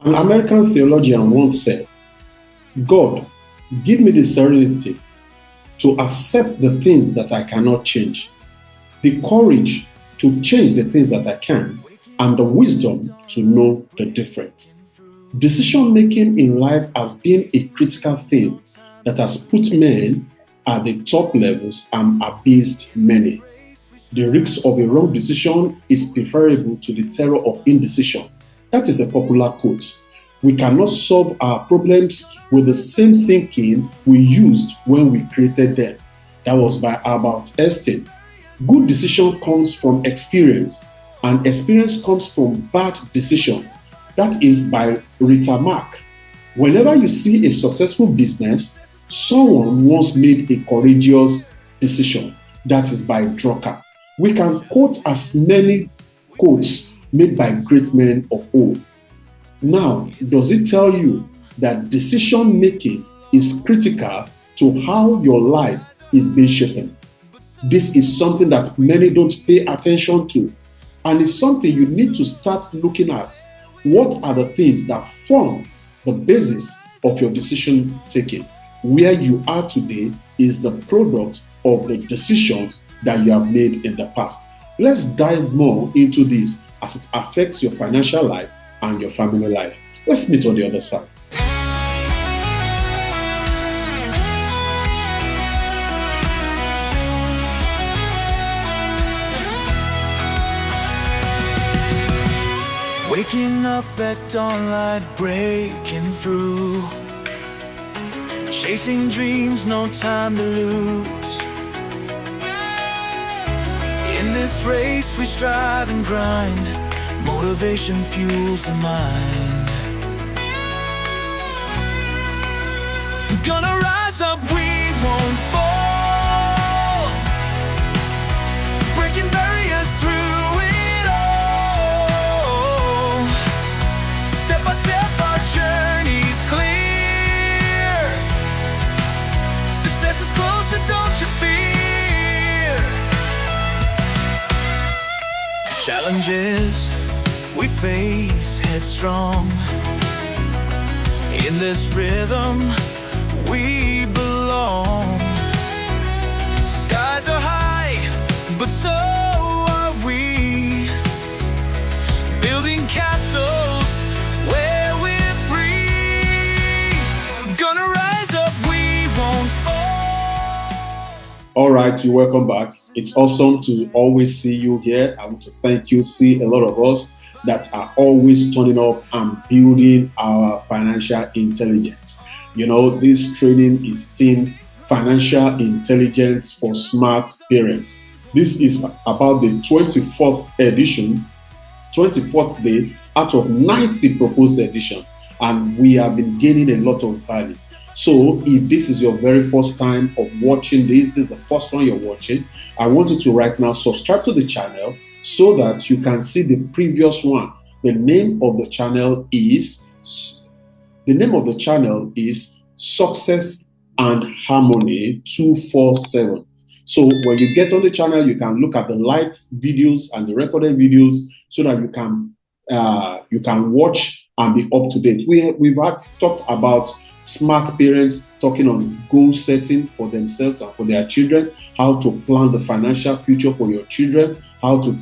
An American theologian once said, God, give me the serenity to accept the things that I cannot change, the courage to change the things that I can, and the wisdom to know the difference. Decision making in life has been a critical thing that has put men at the top levels and abased many. The risk of a wrong decision is preferable to the terror of indecision. That is a popular quote. We cannot solve our problems with the same thinking we used when we created them. That was by Albert Einstein. Good decision comes from experience, and experience comes from bad decision. That is by Rita Mark. Whenever you see a successful business, someone once made a courageous decision. That is by Drucker. We can quote as many quotes made by great men of old. Now, does it tell you that decision making is critical to how your life is being shaped? This is something that many don't pay attention to, and it's something you need to start looking at. What are the things that form the basis of your decision taking? Where you are today is the product of the decisions that you have made in the past. Let's dive more into this as it affects your financial life and your family life. Let's meet on the other side. Waking up at dawn, light breaking through, chasing dreams, no time to lose. In this race we strive and grind, motivation fuels the mind. Gonna rise up, we won't fall, breaking barriers through it all. Step by step our journey's clear, success is closer, don't you fear. Challenges we face headstrong, in this rhythm we belong. Skies are high, but so are we, building castles where we're free. Gonna rise up, we won't fall. All right, you're welcome back. It's awesome to always see you here. I want to thank you. See a lot of us that are always turning up and building our financial intelligence. You know, this training is themed Financial Intelligence for Smart Parents. This is about the 24th edition, 24th day out of 90 proposed edition, and we have been gaining a lot of value. So if this is your very first time of watching this is the first one you're watching, I want you to right now subscribe to the channel so that you can see the previous one. The name of the channel is Success and Harmony 247. So when you get on the channel, you can look at the live videos and the recorded videos so that you can watch and be up to date. We've talked about smart parents, talking on goal setting for themselves and for their children, how to plan the financial future for your children, how to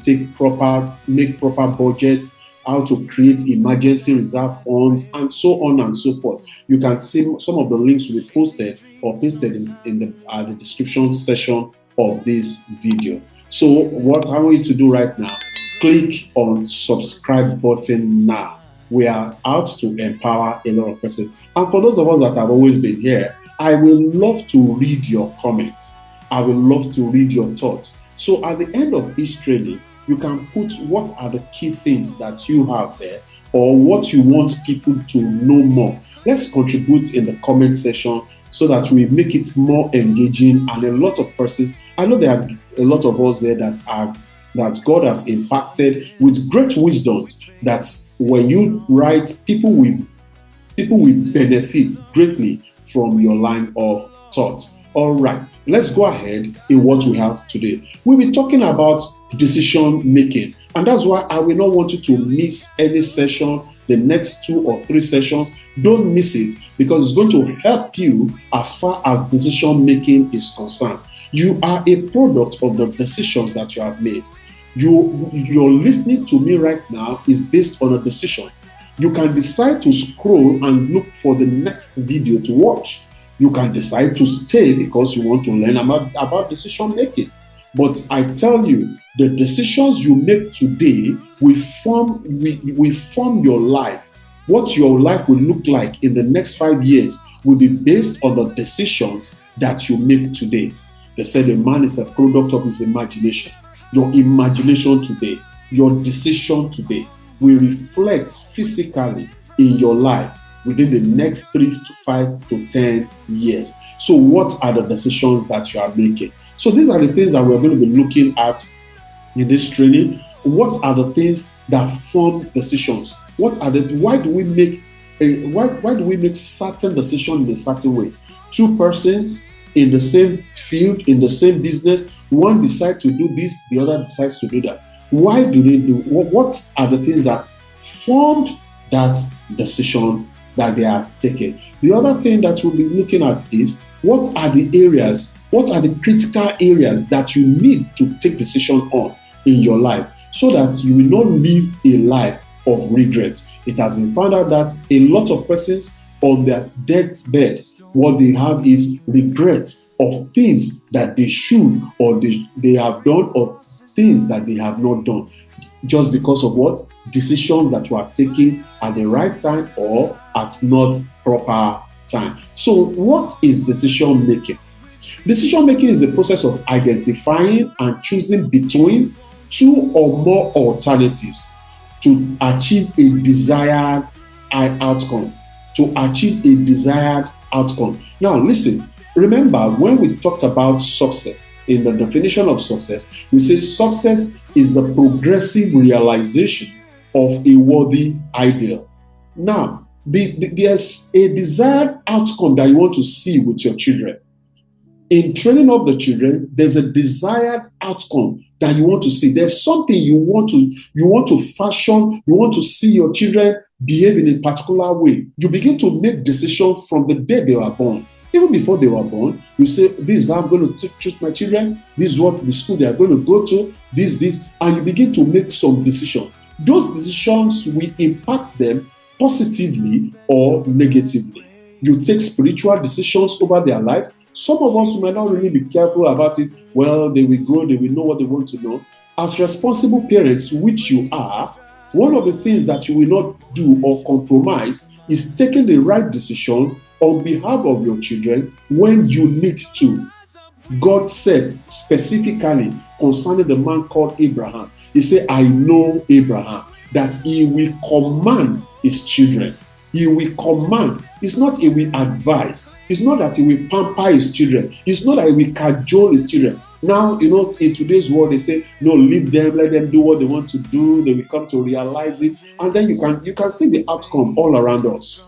make proper budgets, how to create emergency reserve funds, and so on and so forth. You can see some of the links we posted or pasted in the description section of this video. So what I want you to do right now, click on subscribe button now. We are out to empower a lot of persons. And for those of us that have always been here, I will love to read your comments. I will love to read your thoughts. So at the end of each training, you can put what are the key things that you have there or what you want people to know more. Let's contribute in the comment section so that we make it more engaging, and a lot of persons, I know there are a lot of us there that God has impacted with great wisdom, that when you write, people will benefit greatly from your line of thoughts. All right, let's go ahead in what we have today. We'll be talking about decision making, and that's why I will not want you to miss any session the next 2 or 3 sessions. Don't miss it, because it's going to help you as far as decision making is concerned. You are a product of the decisions that you have made. You're listening to me right now is based on a decision. You can decide to scroll and look for the next video to watch. You can decide to stay because you want to learn about decision making. But I tell you, the decisions you make today will form your life. What your life will look like in the next 5 years will be based on the decisions that you make today. They said a man is a product of his imagination. Your imagination today, your decision today will reflect physically in your life within the next 3 to 5 to 10 years. So what are the decisions that you are making? So these are the things that we're going to be looking at in this training. What are the things that form decisions? Why do we make certain decisions in a certain way? 2 persons in the same field, in the same business, one decides to do this, the other decides to do that. Why do they do? What are the things that formed that decision that they are taking? The other thing that we'll be looking at is what are the critical areas that you need to take decision on in your life, so that you will not live a life of regret. It has been found out that a lot of persons on their deathbed, what they have is regrets of things that they should or they have done, or things that they have not done, just because of what? Decisions that were taken at the right time or at not proper time. So what is decision making? Decision making is the process of identifying and choosing between 2 or more alternatives to achieve a desired outcome. Now listen, remember when we talked about success, in the definition of success, we say success is the progressive realization of a worthy ideal. Now, there's a desired outcome that you want to see with your children. In training up the children, there's a desired outcome that you want to see. There's something you want to fashion, you want to see your children behave in a particular way. You begin to make decisions from the day they were born. Even before they were born, you say, this is how I'm going to treat my children, this is what the school they are going to go to, this, and you begin to make some decisions. Those decisions will impact them positively or negatively. You take spiritual decisions over their life. Some of us may not really be careful about it. Well, they will grow, they will know what they want to know. As responsible parents, which you are, one of the things that you will not do or compromise is taking the right decision on behalf of your children when you need to. God said specifically concerning the man called Abraham, he said, I know Abraham, that he will command his children. He will command. It's not he will advise. It's not that he will pamper his children. It's not that he will cajole his children. Now, in today's world, they say, no, leave them, let them do what they want to do. They will come to realize it. And then you can see the outcome all around us.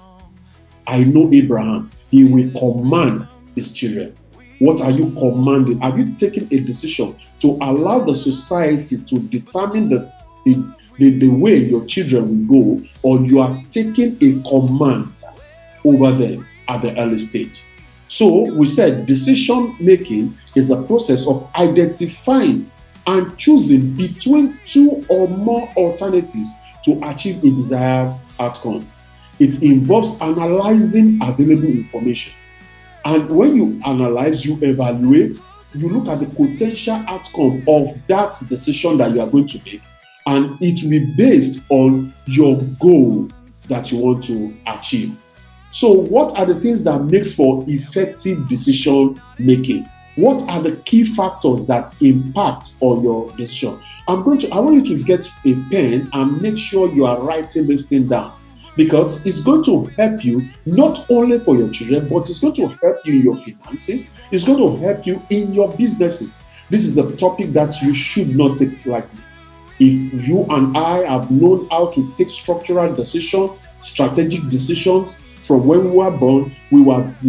I know Abraham. He will command his children. What are you commanding? Have you taken a decision to allow the society to determine the way your children will go, or you are taking a command over them at the early stage? So we said decision making is a process of identifying and choosing between 2 or more alternatives to achieve a desired outcome. It involves analyzing available information. And when you analyze, you evaluate, you look at the potential outcome of that decision that you are going to make, and it will be based on your goal that you want to achieve. So what are the things that makes for effective decision making? What are the key factors that impact on your decision? I want you to get a pen and make sure you are writing this thing down, because it's going to help you not only for your children, but it's going to help you in your finances. It's going to help you in your businesses. This is a topic that you should not take lightly. If you and I have known how to take structural decisions, strategic decisions from when we were born, we have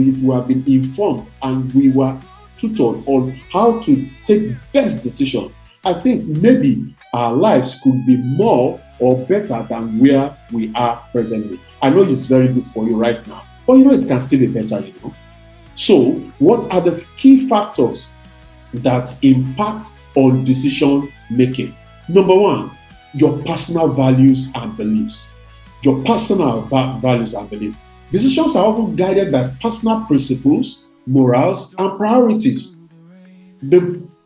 been informed and we were tutored on how to take best decisions. I think maybe our lives could be more or better than where we are presently. I know it's very good for you right now, but it can still be better. So, what are the key factors that impact on decision making? Number one, your personal values and beliefs. Your personal values and beliefs. Decisions are often guided by personal principles, morals, and priorities.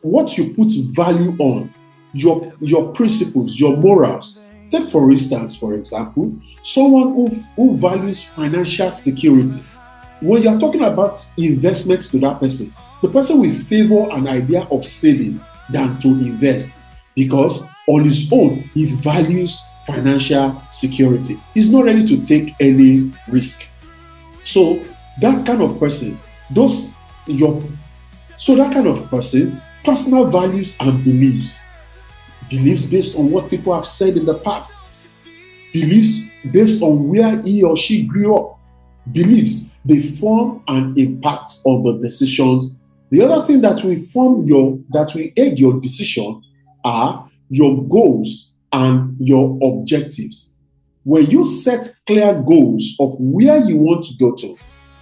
What you put value on, your principles, your morals. Take for instance, for example, someone who values financial security. When you're talking about investments to that person, the person will favor an idea of saving than to invest, because on his own, he values financial security. He's not ready to take any risk. So that kind of person, personal values and beliefs based on what people have said in the past, beliefs based on where he or she grew up, beliefs, they form an impact on the decisions. The other thing that will aid your decision are your goals and your objectives. When you set clear goals of where you want to go to,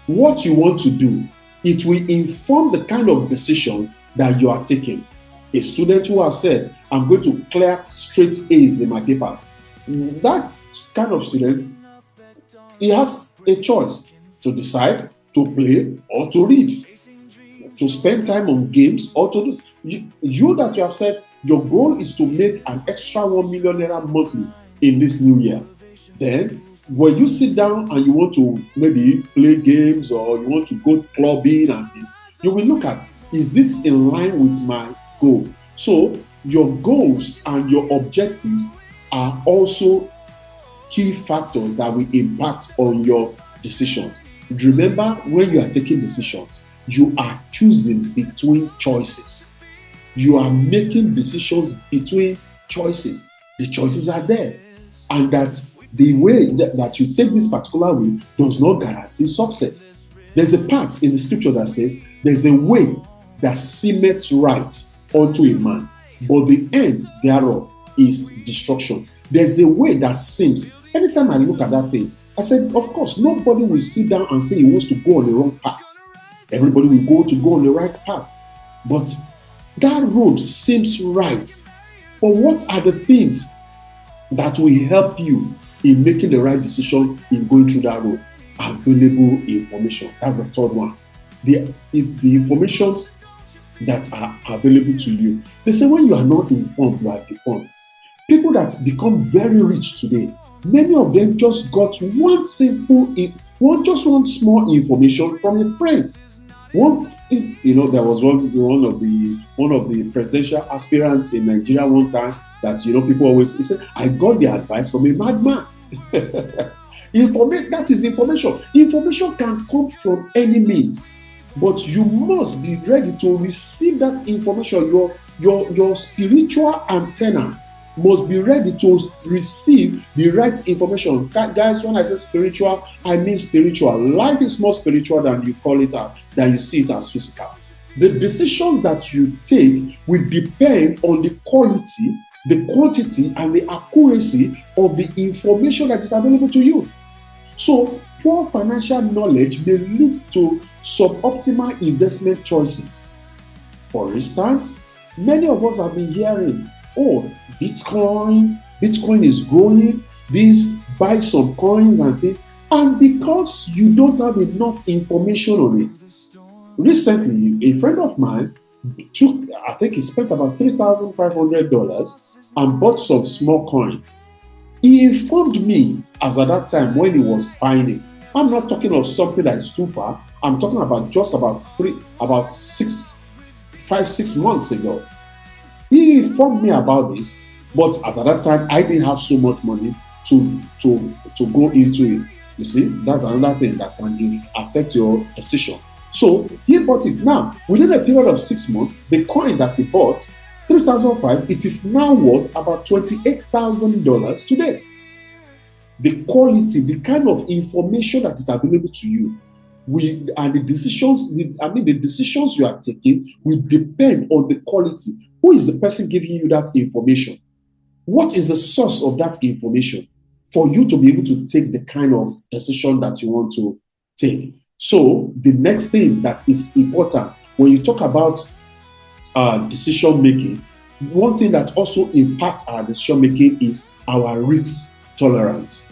what you want to do, it will inform the kind of decision that you are taking. A student who has said, I'm going to clear straight A's in my papers, that kind of student, he has a choice to decide to play or to read, to spend time on games or to do. You that you have said your goal is to make an extra 1 million naira monthly in this new year. Then when you sit down and you want to maybe play games or you want to go clubbing and things, you will look at, is this in line with my goal? So your goals and your objectives are also key factors that will impact on your decisions. Remember, when you are taking decisions, you are choosing between choices. You are making decisions between choices. The choices are there. And that the way that you take this particular way does not guarantee success. There's a part in the scripture that says, there's a way that seemeth right unto a man, but the end thereof is destruction. There's a way that seems. Anytime I look at that thing, I said, of course, nobody will sit down and say he wants to go on the wrong path. Everybody will go on the right path. But that road seems right. But what are the things that will help you in making the right decision in going through that road? Available information. That's the third one. The informations that are available to you. They say when you are not informed, you are deformed. People that become very rich today, many of them just got one small information from a friend. There was one of the presidential aspirants in Nigeria one time that people always say, I got the advice from a madman. That is information. Information can come from any means, but you must be ready to receive that information. Your spiritual antenna must be ready to receive the right information. Guys, when I say spiritual, I mean spiritual. Life is more spiritual than you call it out, than you see it as physical. The decisions that you take will depend on the quality, the quantity, and the accuracy of the information that is available to you. So, poor financial knowledge may lead to suboptimal investment choices. For instance, many of us have been hearing, Bitcoin is growing, buy some coins and things, and because you don't have enough information on it. Recently, a friend of mine he spent about $3,500 and bought some small coin. He informed me as at that time when he was buying it. I'm not talking of something that is too far. I'm talking about just about 6 months ago. He informed me about this, but as at that time, I didn't have so much money to go into it. You see, that's another thing that can affect your decision. So he bought it. Now, within a period of 6 months, the coin that he bought, $3,500, it is now worth about $28,000 today. The quality, the kind of information that is available to you, the decisions you are taking will depend on the quality. Who is the person giving you that information? What is the source of that information for you to be able to take the kind of decision that you want to take? So the next thing that is important when you talk about decision making, one thing that also impacts our decision making is our risk tolerance.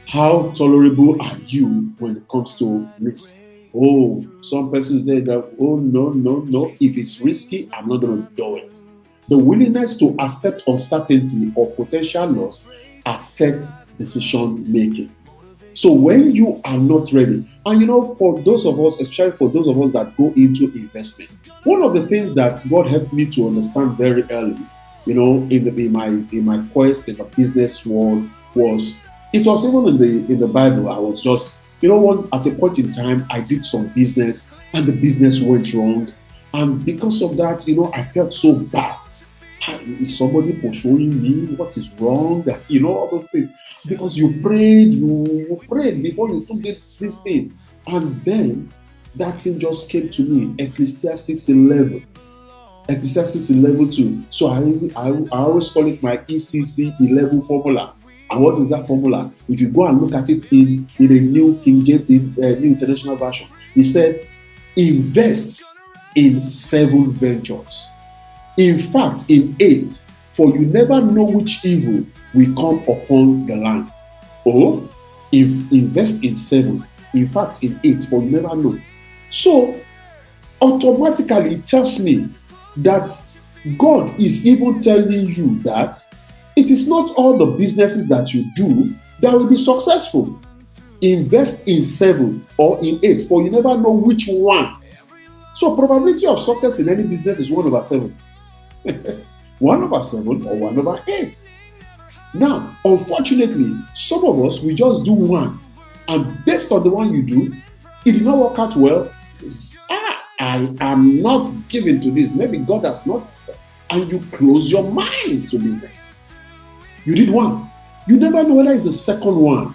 How tolerable are you when it comes to risk? Oh, some persons say that, oh, no, no, no. If it's risky, I'm not going to do it. The willingness to accept uncertainty or potential loss affects decision making. So when you are not ready, and for those of us, especially for those of us that go into investment, one of the things that God helped me to understand very early, in my quest in the business world was, it was even in the Bible. I was just, at a point in time, I did some business and the business went wrong. And because of that, I felt so bad. Is somebody pursuing me? What is wrong? All those things. Because you prayed before you took this thing. And then that thing just came to me. Ecclesiastes 11. Ecclesiastes 11:2. So I always call it my ECC 11 formula. And what is that formula? If you go and look at it in a New King James, New International Version, it said, invest in 7 ventures. In fact, in 8, for you never know which evil will come upon the land. Or invest in 7. In fact, in 8, for you never know. So automatically it tells me that God is even telling you that it is not all the businesses that you do that will be successful. Invest in 7 or in 8, for you never know which one. So probability of success in any business is 1/7. 1/7 or 1/8. Now, unfortunately, some of us, we just do one. And based on the one you do, it did not work out well. I am not given to this. Maybe God has not. And you close your mind to business. You did one. You never know whether it's the second one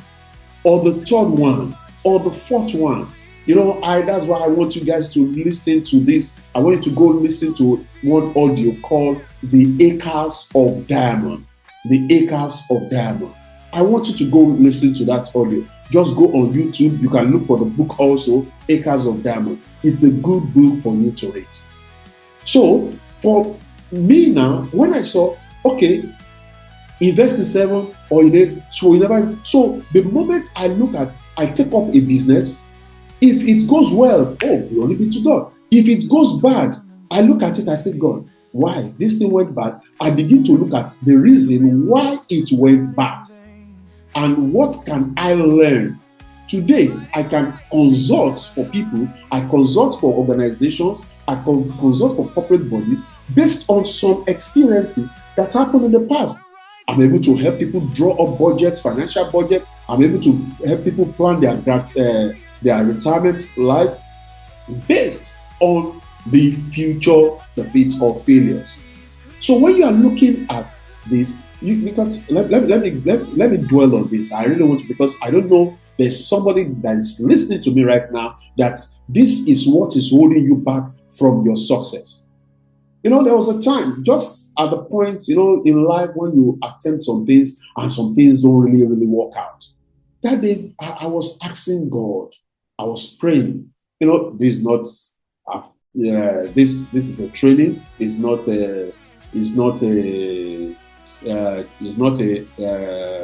or the third one or the fourth one. That's why I want you guys to listen to this. I want you to go listen to one audio called The Acres of Diamond. The Acres of Diamond. I want you to go listen to that audio. Just go on YouTube. You can look for the book also, Acres of Diamond. It's a good book for you to read. So for me now, when I saw, okay, invest in 7 or in 8, so the moment I take up a business, if it goes well, glory be to God. If it goes bad, I look at it, I say, God, why? This thing went bad. I begin to look at the reason why it went bad. And what can I learn? Today, I can consult for people, I consult for organizations, I consult for corporate bodies based on some experiences that happened in the past. I'm able to help people draw up budgets, financial budget. I'm able to help people plan their retirement life based on the future, the fate or failures. So when you are looking at this, because let me dwell on this. I really want to, because I don't know, there's somebody that is listening to me right now that this is what is holding you back from your success. There was a time, just at the point, in life when you attempt some things and some things don't really, really work out. That day, I was asking God, I was praying. This is not, this is a training. It's not a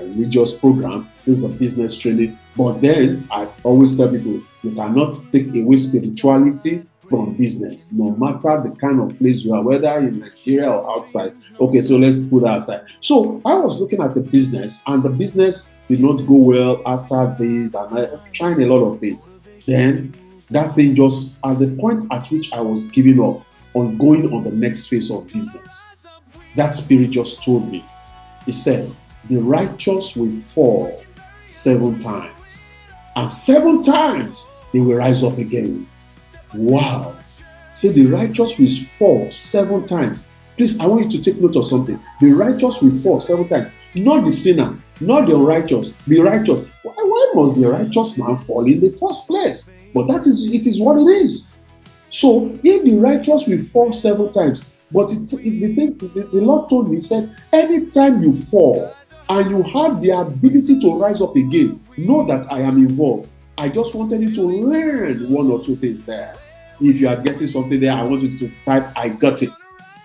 religious program. This is a business training. But then I always tell people, you cannot take away spirituality from business, no matter the kind of place you are, whether in Nigeria or outside. Okay, so let's put that aside. So I was looking at a business, and the business did not go well after this, and I was trying a lot of things. Then that thing just, at the point at which I was giving up on going on the next phase of business, that spirit just told me, he said, the righteous will fall 7 times, and 7 times they will rise up again. Wow. Say the righteous will fall 7 times. Please, I want you to take note of something. The righteous will fall 7 times. Not the sinner, not the unrighteous, the righteous. Why must the righteous man fall in the first place? But it is what it is. So if the righteous will fall 7 times, But the Lord told me, He said, anytime you fall and you have the ability to rise up again, know that I am involved. I just wanted you to learn one or two things there. If you are getting something there, I want you to type, I got it.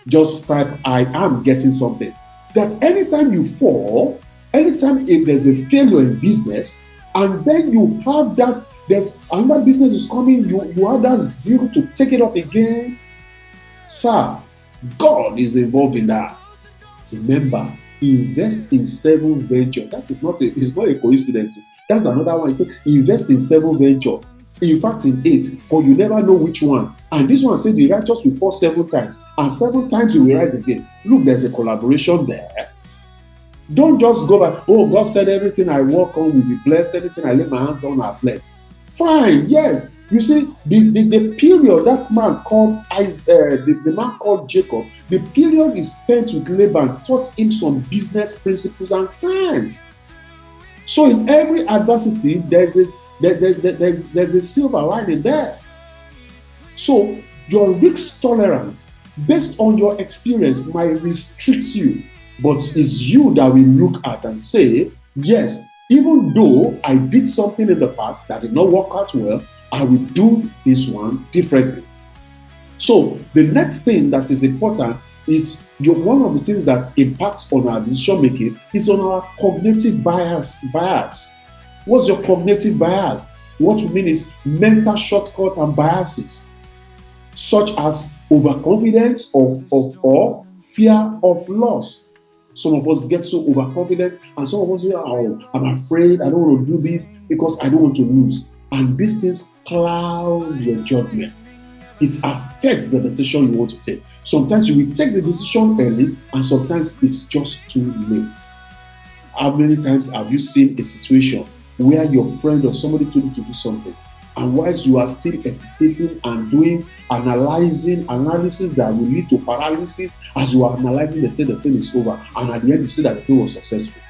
Just type, I am getting something. That anytime you fall, anytime if there's a failure in business, and then you have that, there's another business is coming, you have that zeal to take it up again. Sir, God is involved in that. Remember, invest in 7 ventures. That is not it's not a coincidence. That's another one. He said, invest in 7 ventures. In fact, in 8, for you never know which one. And this one said the righteous will fall 7 times, and 7 times he will rise again. Look, there's a collaboration there. Don't just go back, oh, God said everything I work on will be blessed, everything I lay my hands on are blessed. Fine, yes. You see, the period that man called the man called Jacob, the period he spent with Laban taught him some business principles and science. So in every adversity, there's a silver lining there. So your risk tolerance, based on your experience, might restrict you, but it's you that will look at and say, yes, even though I did something in the past that did not work out well, I will do this one differently. So the next thing that is important is one of the things that impacts on our decision making is on our cognitive bias. What's your cognitive bias? What we mean is mental shortcuts and biases, such as overconfidence or fear of loss. Some of us get so overconfident, and some of us say, oh, I'm afraid, I don't want to do this because I don't want to lose. And these things cloud your judgment. It affects the decision you want to take. Sometimes you will take the decision early, and sometimes it's just too late. How many times have you seen a situation where your friend or somebody told you to do something, and whilst you are still hesitating and doing analysis that will lead to paralysis, as you are analyzing, they say the thing is over, and at the end you say that the thing was successful.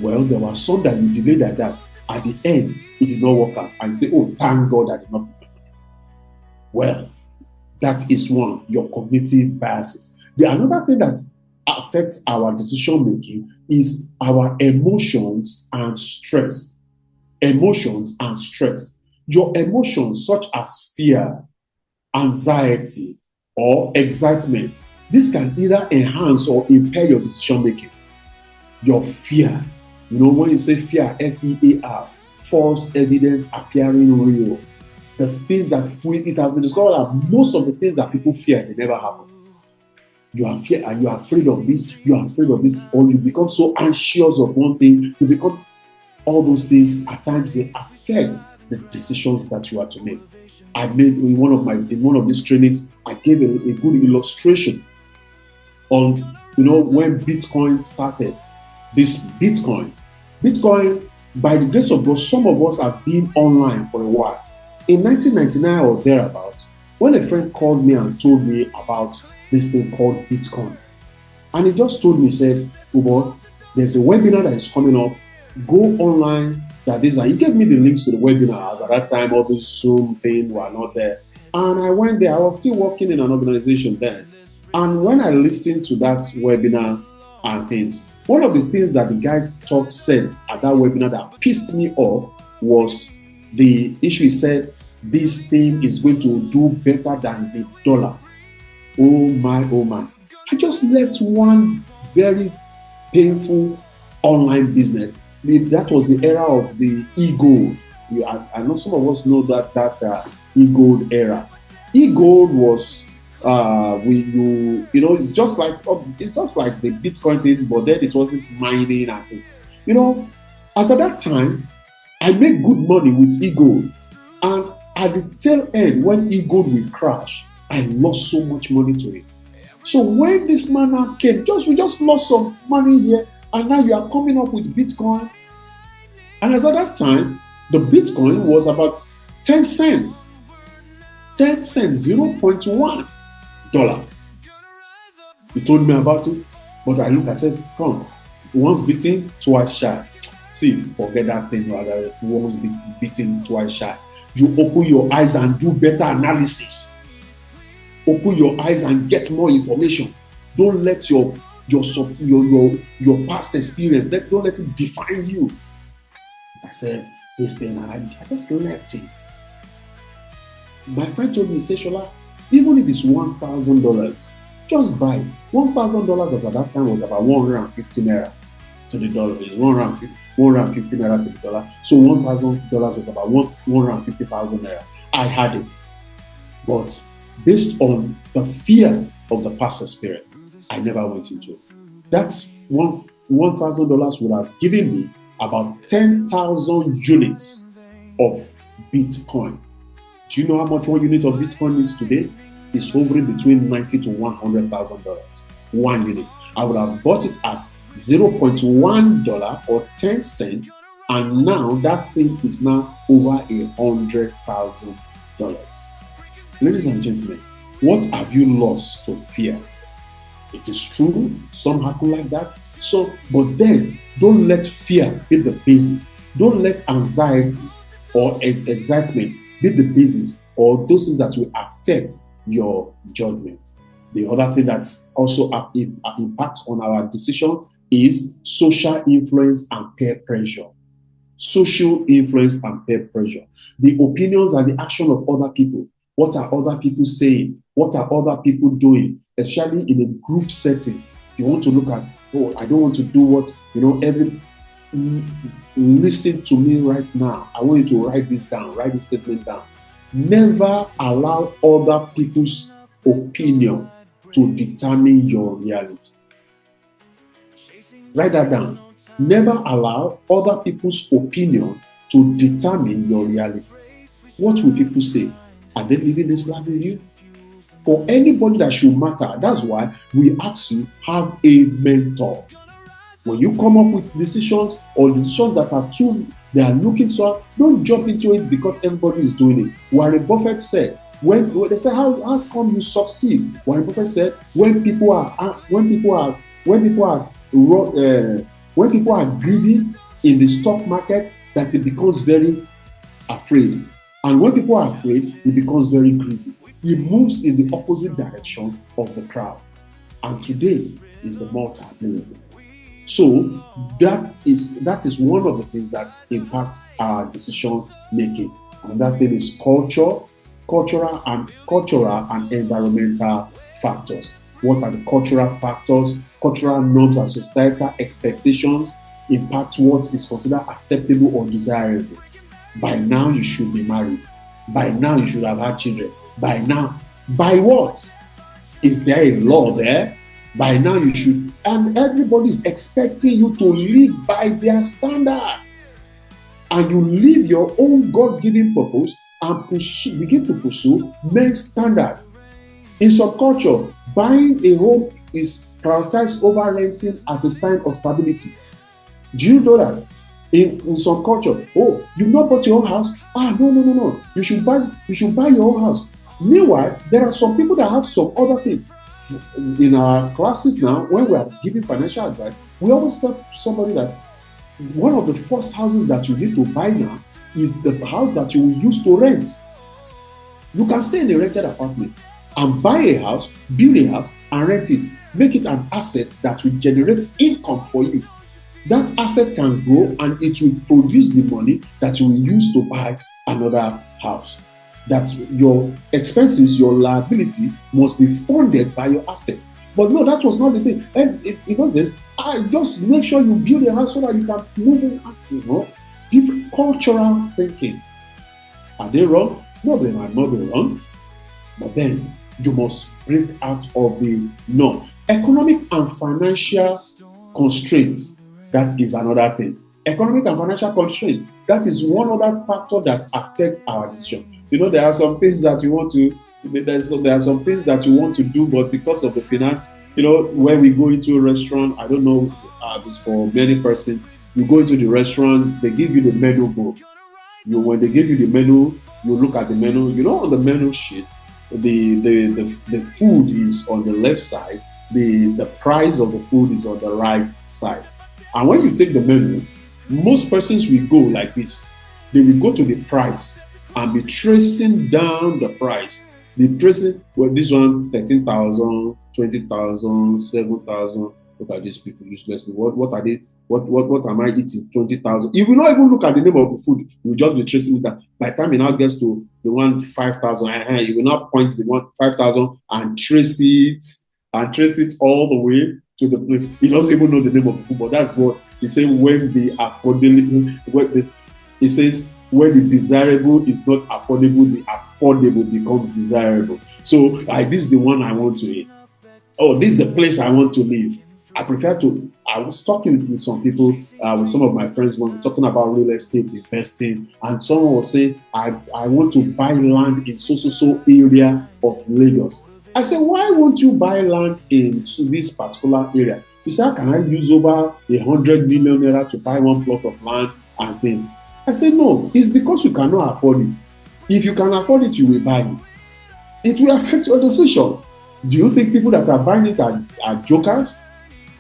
Well, there were some that you delayed like that. At the end, it did not work out, and you say, oh, thank God that did not. Well, that is one, your cognitive biases. Another thing that affects our decision making is our emotions and stress. Emotions and stress. Your emotions, such as fear, anxiety, or excitement, this can either enhance or impair your decision making. Your fear, when you say fear, F-E-A-R, false evidence appearing real. The things that it has been discovered that most of the things that people fear, they never happen. You are fear and you are afraid of this, or you become so anxious of one thing, you become all those things. At times they affect the decisions that you are to make. I made in one of these trainings, I gave a good illustration on when Bitcoin started. This Bitcoin, by the grace of God, some of us have been online for a while. In 1999 or thereabouts, when a friend called me and told me about this thing called Bitcoin, and he just told me, he said, Ubo, there's a webinar that is coming up. Go online. He gave me the links to the webinar. As at that time, all these Zoom things were not there. And I went there. I was still working in an organization then. And when I listened to that webinar and things, one of the things that the guy said at that webinar that pissed me off was the issue. He said, this thing is going to do better than the dollar. Oh my. I just left one very painful online business. That was the era of the e-gold. I know some of us know that e-gold era. E-gold was it's just like the Bitcoin thing, but then it wasn't mining and things. As at that time, I made good money with e-gold, and at the tail end, when e-gold will crash, I lost so much money to it. So when this man now came, we just lost some money here, and now you are coming up with Bitcoin. And as at that time, the Bitcoin was about 10 cents. 10 cents, $0.1. He told me about it, but I said, come, once beaten, twice shy. See, forget that thing, once beaten, twice shy. You open your eyes and do better analysis. Open your eyes and get more information. Don't let your past experience, don't let it define you. I said this thing and I just left it. My friend told me, say, Shola, even if it's $1,000, just buy. $1,000 as at that time was about 150 naira to the dollar. It's 150 naira to the dollar. So $1,000 was about 150,000 naira. I had it. But based on the fear of the past experience, I never went into it. That $1,000 would have given me about 10,000 units of Bitcoin. Do you know how much one unit of Bitcoin is today? It's hovering between $90,000 to $100,000. 1 unit. I would have bought it at $0.1 or 10 cents, and now that thing is now over $100,000. Ladies and gentlemen, what have you lost to fear? It is true, some happen like that. But then don't let fear be the basis. Don't let anxiety or excitement be the basis or those things that will affect your judgment. The other thing that also impacts on our decision is social influence and peer pressure. Social influence and peer pressure. The opinions and the action of other people. What are other people saying? What are other people doing? Especially in a group setting. You want to look at, I don't want to do what, listen to me right now. I want you to write this down, write this statement down. Never allow other people's opinion to determine your reality. Write that down. Never allow other people's opinion to determine your reality. What will people say? Are they living this life with you? For anybody that should matter, that's why we ask you, have a mentor. When you come up with decisions or decisions that they are looking so, don't jump into it because everybody is doing it. Warren Buffett said, when they say, how come you succeed? Warren Buffett said, when people are greedy in the stock market, that it becomes very afraid. And when people are afraid, it becomes very greedy. He moves in the opposite direction of the crowd. And today is a multi-billionaire. So that is one of the things that impacts our decision making. And that thing is cultural and environmental factors. What are the cultural factors? Cultural norms and societal expectations impact what is considered acceptable or desirable. By now, you should be married. By now, you should have had children. By now. By what? Is there a law there? By now, you should. And everybody is expecting you to live by their standard. And you live your own God-given purpose and begin to pursue men's standard. In some culture, buying a home is prioritized over renting as a sign of stability. Do you know that? In some culture, you've not bought your own house? No. You should buy your own house. Meanwhile, there are some people that have some other things. In our classes now, when we are giving financial advice, we always tell somebody that one of the first houses that you need to buy now is the house that you will use to rent. You can stay in a rented apartment and buy a house, build a house, and rent it. Make it an asset that will generate income for you. That asset can grow and it will produce the money that you will use to buy another house. That your expenses, your liability must be funded by your asset. But no, that was not the thing. And it does this. Just make sure you build a house so that you can move in. Different cultural thinking. Are they wrong? No, they might not be wrong. But then you must break out of the norm. Economic and financial constraints. That is another thing. Economic and financial constraint. That is one other factor that affects our decision. There are some things that you want to. There are some things that you want to do, but because of the finance, when we go into a restaurant, I don't know, it's for many persons. You go into the restaurant, they give you the menu book. When they give you the menu, you look at the menu. On the menu sheet, the food is on the left side. The price of the food is on the right side. And when you take the menu, most persons will go like this. They will go to the price and be tracing down the price The tracing, well, this one 13,000, 20,000, 7,000. Look at these people, useless people. What are they? What am I eating? 20,000. You will not even look at the name of the food. You will just be tracing it. By the time it now gets to the one 5,000, you will not point the one 5,000 and trace it all the way to the place. He doesn't even know the name of the food, but that's what he said when the affordable, he says when the desirable is not affordable, the affordable becomes desirable. So this is the one I want to eat. Oh, this is the place I want to live. I prefer to. I was talking with some people, with some of my friends, when we were talking about real estate investing, and someone was saying, I want to buy land in so area of Lagos. I said, why won't you buy land in this particular area? You say, how can I use over 100 million naira to buy one plot of land and things? I said, no, it's because you cannot afford it. If you can afford it, you will buy it. It will affect your decision. Do you think people that are buying it are jokers?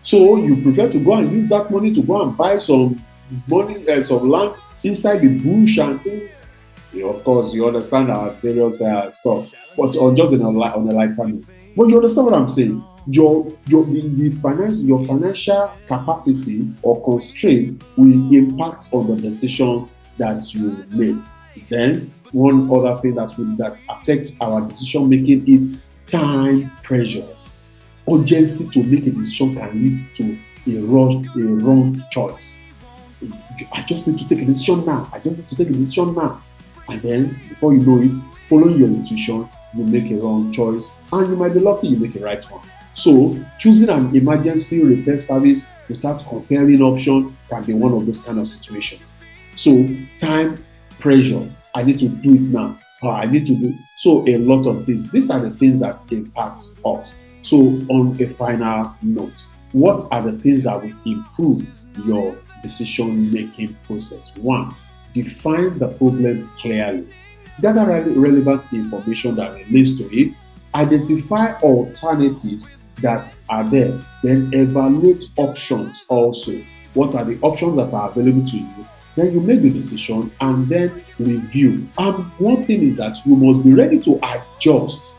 So you prefer to go and use that money to go and buy some land inside the bush and things. Of course, you understand our various stuff, but just on a lighter note. But you understand what I'm saying? Your financial capacity or constraint will impact on the decisions that you make. Then one other thing that affects our decision making is time pressure. Urgency to make a decision can lead to a wrong choice. I just need to take a decision now. And then before you know it, following your intuition, you make a wrong choice, and you might be lucky you make a right one. So choosing an emergency repair service without comparing options can be one of those kind of situations. So time pressure. I need to do it now. I need to do so. A lot of these. These are the things that impact us. So on a final note, what are the things that will improve your decision-making process? 1, define the problem clearly. Gather relevant information that relates to it. Identify alternatives that are there. Then evaluate options also. What are the options that are available to you? Then you make the decision and then review. And one thing is that you must be ready to adjust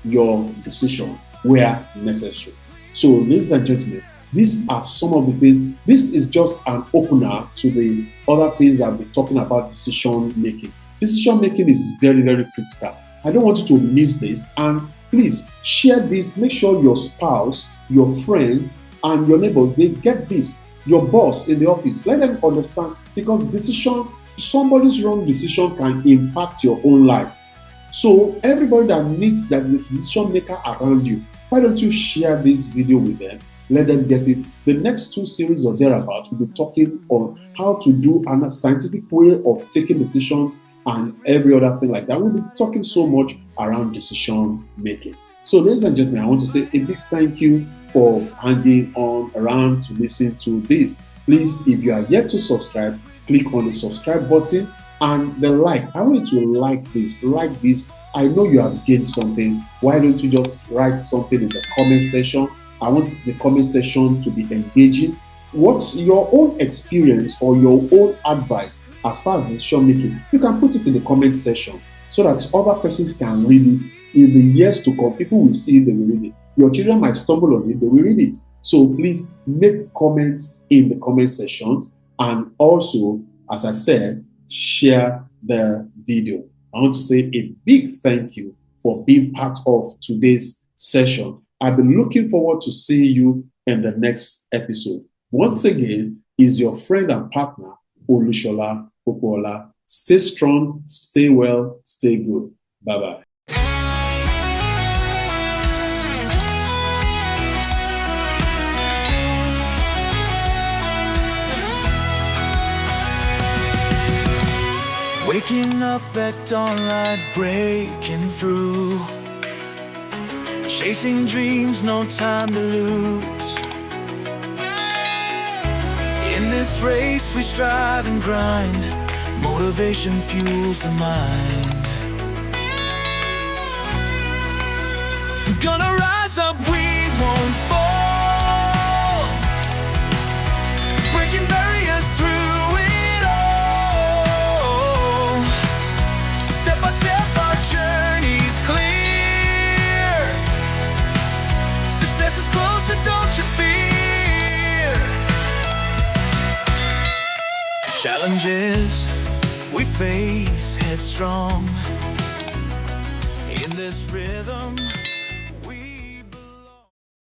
your decision where necessary. So, ladies and gentlemen, these are some of the things. This is just an opener to the other things I'll be talking about decision making. Decision making is very, very critical. I don't want you to miss this. And please share this. Make sure your spouse, your friend, and your neighbors, they get this. Your boss in the office, let them understand, because somebody's wrong decision can impact your own life. So everybody that needs that is a decision maker around you, why don't you share this video with them? Let them get it. The next 2 series or thereabouts, we'll be talking on how to do a scientific way of taking decisions and every other thing like that. We'll be talking so much around decision making. So, ladies and gentlemen, I want to say a big thank you for hanging on around to listen to this. Please, if you are yet to subscribe, click on the subscribe button and the like. I want you to like this. I know you have gained something. Why don't you just write something in the comment section? I want the comment section to be engaging. What's your own experience or your own advice as far as decision making? You can put it in the comment section so that other persons can read it. In the years to come, people will see it, they will read it. Your children might stumble on it, they will read it. So please make comments in the comment sections, and also, as I said, share the video. I want to say a big thank you for being part of today's session. I've been looking forward to seeing you in the next episode. Once again, is your friend and partner, Olushola Popola. Stay strong, stay well, stay good. Bye-bye. Waking up at dawn, light breaking through, chasing dreams, no time to lose. In this race we strive and grind, motivation fuels the mind. Gonna rise up, we won't fall, breaking barriers through it all. Step by step our journey's clear. challenges we face headstrong in this rhythm.